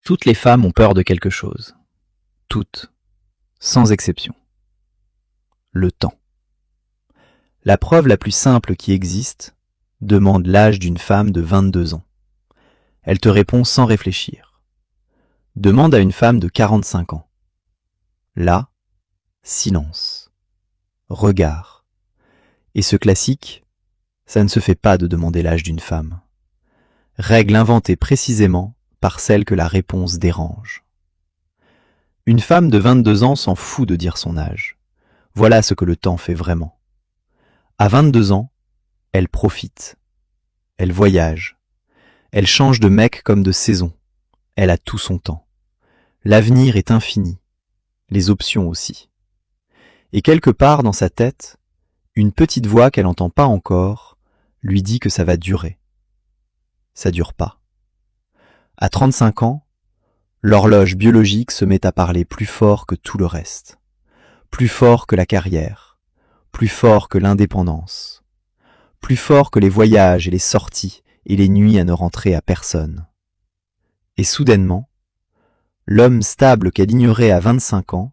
Toutes les femmes ont peur de quelque chose. Toutes, sans exception. Le temps. La preuve la plus simple qui existe demande l'âge d'une femme de 22 ans. Elle te répond sans réfléchir. Demande à une femme de 45 ans. Là, silence. Regard. Et ce classique, ça ne se fait pas de demander l'âge d'une femme. Règle inventée précisément par celle que la réponse dérange. Une femme de 22 ans s'en fout de dire son âge. Voilà ce que le temps fait vraiment. À 22 ans, elle profite. Elle voyage. Elle change de mec comme de saison. Elle a tout son temps. L'avenir est infini. Les options aussi. Et quelque part dans sa tête, une petite voix qu'elle n'entend pas encore lui dit que ça va durer. Ça dure pas. À 35 ans, l'horloge biologique se met à parler plus fort que tout le reste. Plus fort que la carrière. Plus fort que l'indépendance. Plus fort que les voyages et les sorties et les nuits à ne rentrer à personne. Et soudainement, l'homme stable qu'elle ignorait à 25 ans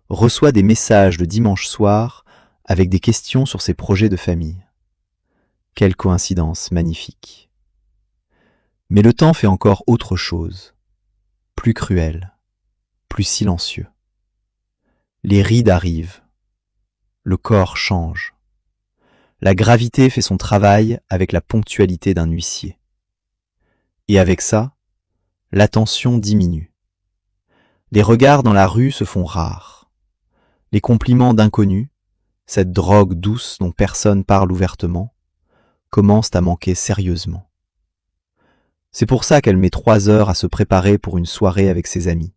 reçoit des messages le dimanche soir avec des questions sur ses projets de famille. Quelle coïncidence magnifique. Mais le temps fait encore autre chose, plus cruel, plus silencieux. Les rides arrivent, le corps change. La gravité fait son travail avec la ponctualité d'un huissier. Et avec ça, l'attention diminue. Les regards dans la rue se font rares. Les compliments d'inconnus, cette drogue douce dont personne parle ouvertement, commencent à manquer sérieusement. C'est pour ça qu'elle met 3 heures à se préparer pour une soirée avec ses amis.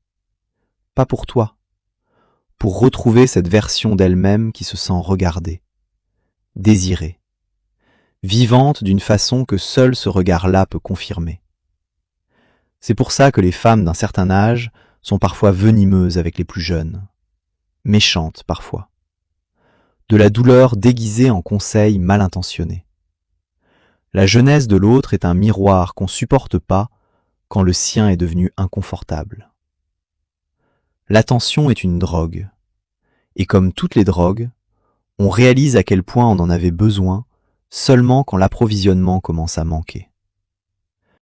Pas pour toi. Pour retrouver cette version d'elle-même qui se sent regardée, désirée, vivante d'une façon que seul ce regard-là peut confirmer. C'est pour ça que les femmes d'un certain âge sont parfois venimeuses avec les plus jeunes, méchantes parfois. De la douleur déguisée en conseils mal intentionnés. La jeunesse de l'autre est un miroir qu'on supporte pas quand le sien est devenu inconfortable. L'attention est une drogue. Et comme toutes les drogues, on réalise à quel point on en avait besoin seulement quand l'approvisionnement commence à manquer.